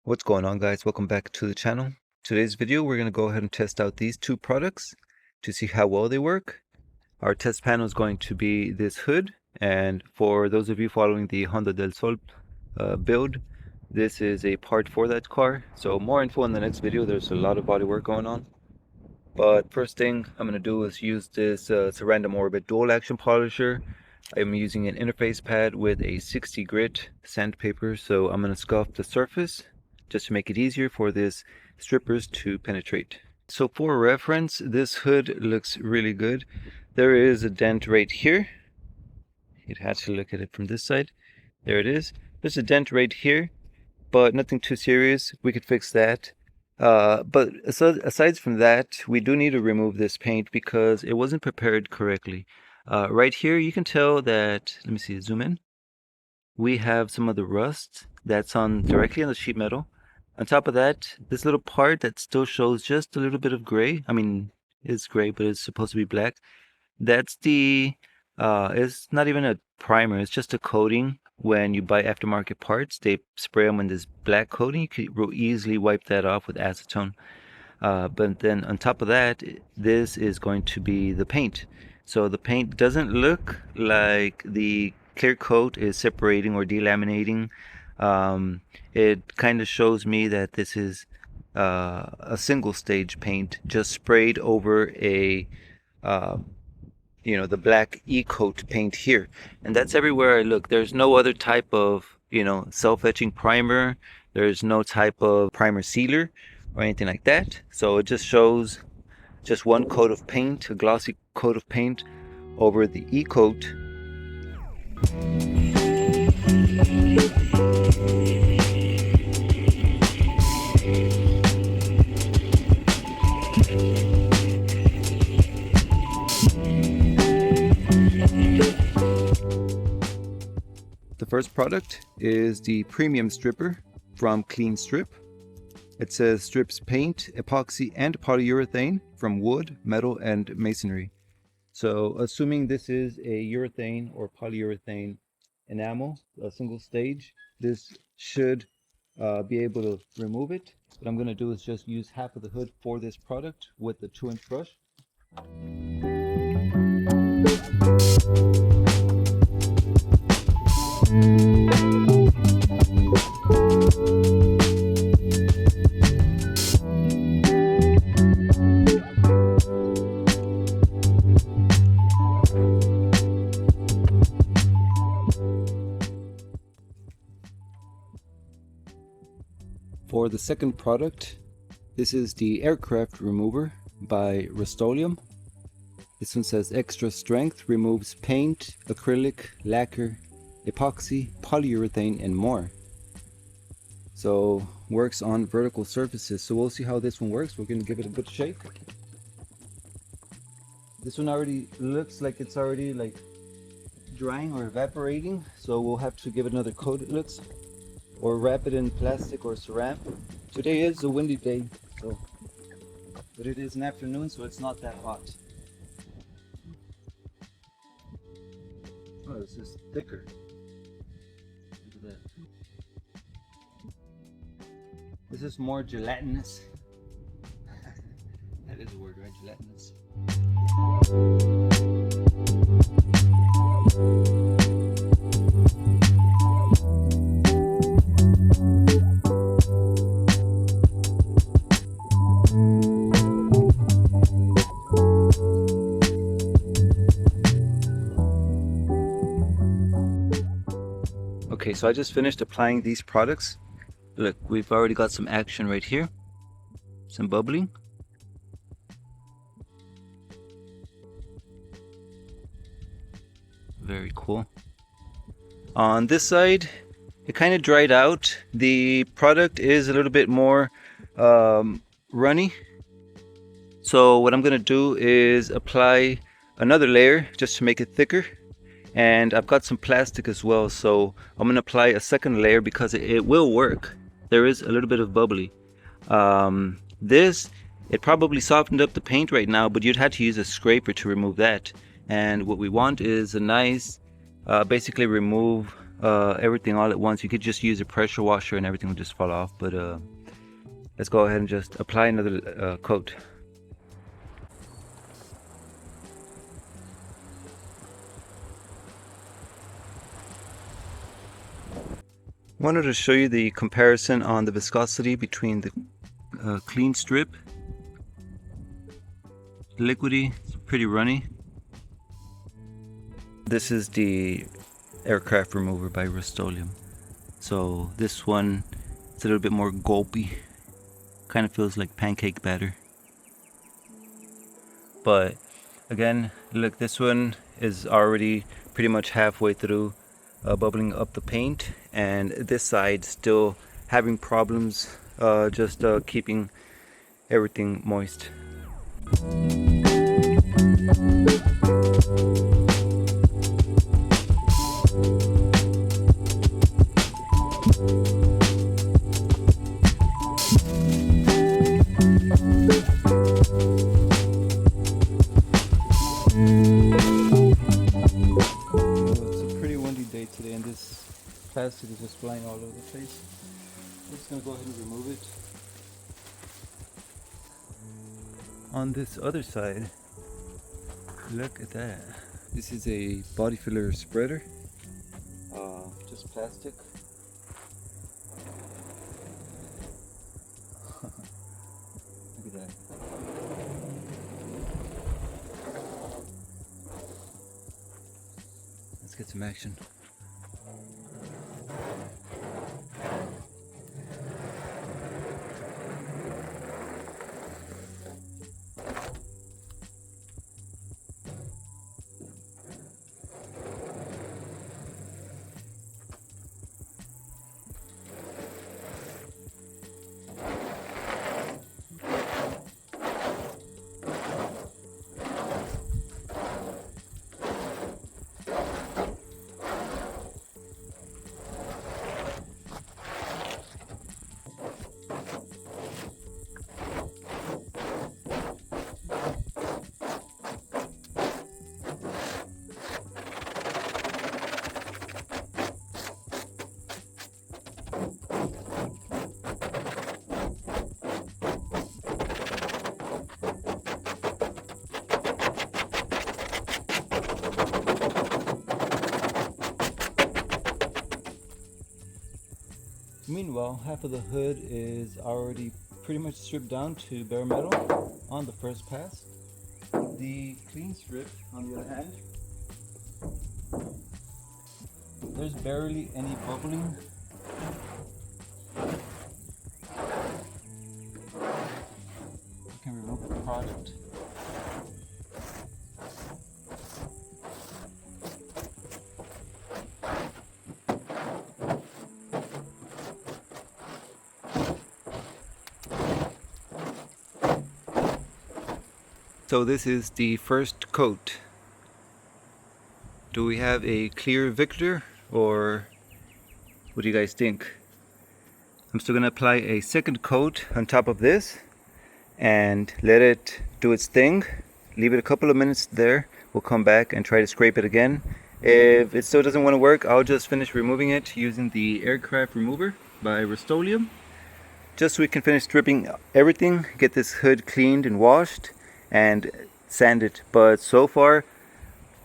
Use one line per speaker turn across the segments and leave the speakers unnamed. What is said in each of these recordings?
What's going on, guys? Welcome back to the channel. Today's video we're going to go ahead and test out these two products to see how well they work. Our test panel is going to be this hood, and for those of you following the Honda del Sol build, this is a part for that car. So more info in the next video. There's a lot of body work going on. But first thing I'm going to do is use this it's a random orbit dual action polisher. I'm using an interface pad with a 60 grit sandpaper, so I'm going to scuff the surface just to make it easier for these strippers to penetrate. So for reference, this hood looks really good. There is a dent right here. You'd have to look at it from this side. There it is. There's a dent right here, but nothing too serious. We could fix that. But aside from that, we do need to remove this paint because it wasn't prepared correctly. Right here, you can tell that, let me see, zoom in. We have some of the rust that's on directly on the sheet metal. On top of that, this little part that still shows just a little bit of gray. I mean, it's gray, but it's supposed to be black. That's it's not even a primer. It's just a coating. When you buy aftermarket parts, they spray them in this black coating. You could real easily wipe that off with acetone. But then on top of that, this is going to be the paint. So the paint doesn't look like the clear coat is separating or delaminating. It kind of shows me that this is a single stage paint just sprayed over a the black e-coat paint here, and that's everywhere I look. There's no other type of self-etching primer. There's no type of primer sealer or anything like that. So it just shows just one coat of paint, a glossy coat of paint over the e-coat. The first product is the premium stripper from Clean Strip. It says strips paint, epoxy, and polyurethane from wood, metal, and masonry. So assuming this is a urethane or polyurethane enamel, a single stage, this should be able to remove it. What I'm going to do is just use half of the hood for this product with the 2-inch brush. For the second product, this is the aircraft remover by Rust-Oleum. This one says extra strength, removes paint, acrylic, lacquer, epoxy, polyurethane, and more. So works on vertical surfaces. So we'll see how this one works. We're going to give it a good shake. This one already looks like it's already like drying or evaporating, so we'll have to give it another coat, it looks, or wrap it in plastic or saran. Today is a windy day, but it is an afternoon, so it's not that hot. Oh, this is thicker. Look at that. This is more gelatinous. That is a word, right? Gelatinous. Okay, so I just finished applying these products. Look, we've already got some action right here. Some bubbling. Very cool. On this side, it kind of dried out. The product is a little bit more runny. So what I'm going to do is apply another layer just to make it thicker. And I've got some plastic as well, so I'm going to apply a second layer because it will work. There is a little bit of bubbly. It probably softened up the paint right now, but you'd have to use a scraper to remove that. And what we want is a nice, basically remove everything all at once. You could just use a pressure washer and everything will just fall off, but let's go ahead and just apply another coat. Wanted to show you the comparison on the viscosity between the clean strip. Liquidy, it's pretty runny. This is the aircraft remover by Rust-Oleum. So this one, it's a little bit more gulpy. Kind of feels like pancake batter. But again, look, this one is already pretty much halfway through bubbling up the paint, and this side still having problems just keeping everything moist. Today, and this plastic is just flying all over the place. I'm just going to go ahead and remove it. On this other side, look at that. This is a body filler spreader, just plastic. Look at that. Let's get some action. Meanwhile, half of the hood is already pretty much stripped down to bare metal on the first pass. The clean strip, on the other hand, there's barely any bubbling. You can remove the product. So this is the first coat. Do we have a clear victor, or what do you guys think? I'm still gonna apply a second coat on top of this and let it do its thing. Leave it a couple of minutes there. We'll come back and try to scrape it again. If it still doesn't want to work, I'll just finish removing it using the aircraft remover by Rust-Oleum, just so we can finish stripping everything, get this hood cleaned and washed and sand it. But so far,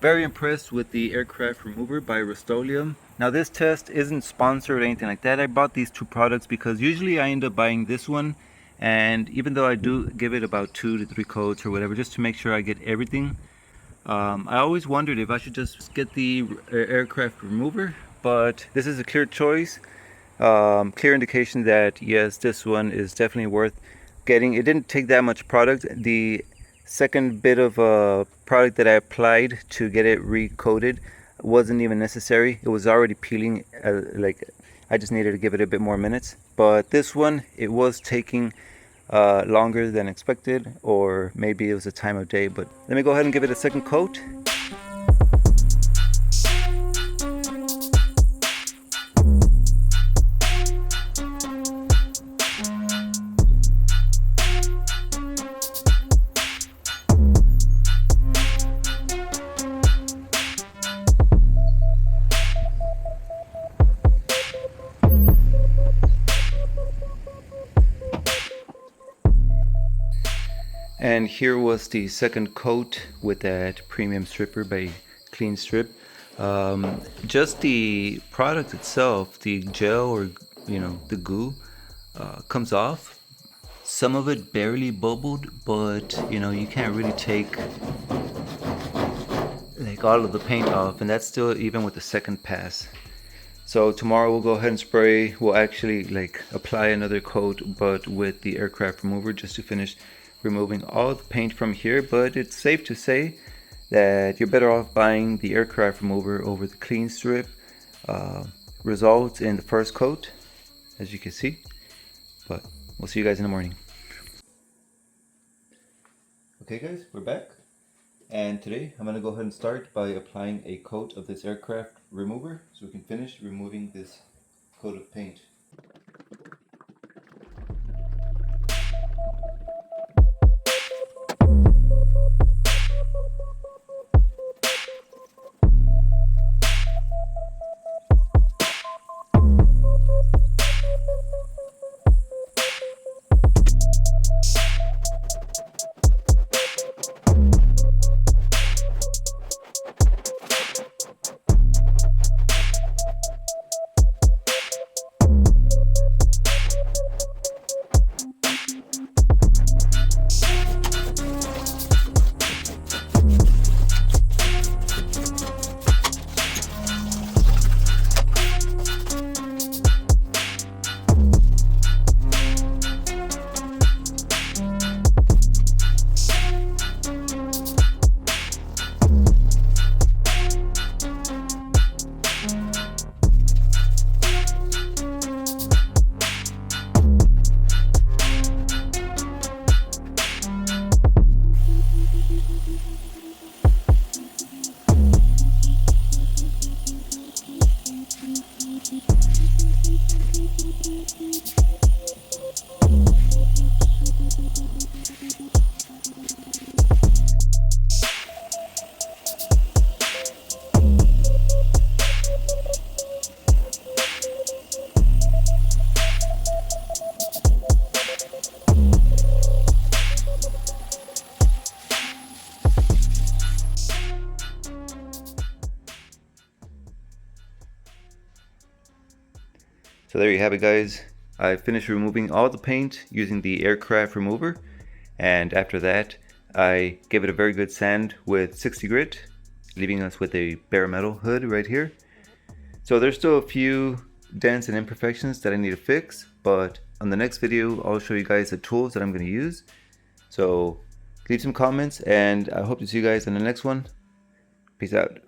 very impressed with the aircraft remover by Rust-Oleum. Now this test isn't sponsored or anything like that. I bought these two products because usually I end up buying this one, and even though I do give it about 2 to 3 coats or whatever just to make sure I get everything, I always wondered if I should just get the aircraft remover, but this is a clear choice. Clear indication that yes, this one is definitely worth getting. It didn't take that much product. The second bit of product that I applied to get it recoated wasn't even necessary. It was already peeling, like I just needed to give it a bit more minutes. But this one, it was taking longer than expected, or maybe it was a time of day. But let me go ahead and give it a second coat. And here was the second coat with that premium stripper by Clean Strip. Just the product itself, the gel or the goo, comes off. Some of it barely bubbled, but you can't really take like all of the paint off, and that's still even with the second pass. So tomorrow we'll go ahead and spray. We'll actually like apply another coat, but with the aircraft remover, just to finish removing all the paint from here. But it's safe to say that you're better off buying the aircraft remover over the Clean Strip. Results in the first coat, as you can see. But we'll see you guys in the morning. Okay guys, we're back. And today I'm going to go ahead and start by applying a coat of this aircraft remover so we can finish removing this coat of paint. So there you have it guys. I finished removing all the paint using the aircraft remover, and after that I gave it a very good sand with 60 grit, leaving us with a bare metal hood right here. So there's still a few dents and imperfections that I need to fix, but on the next video I'll show you guys the tools that I'm going to use. So leave some comments, and I hope to see you guys in the next one. Peace out.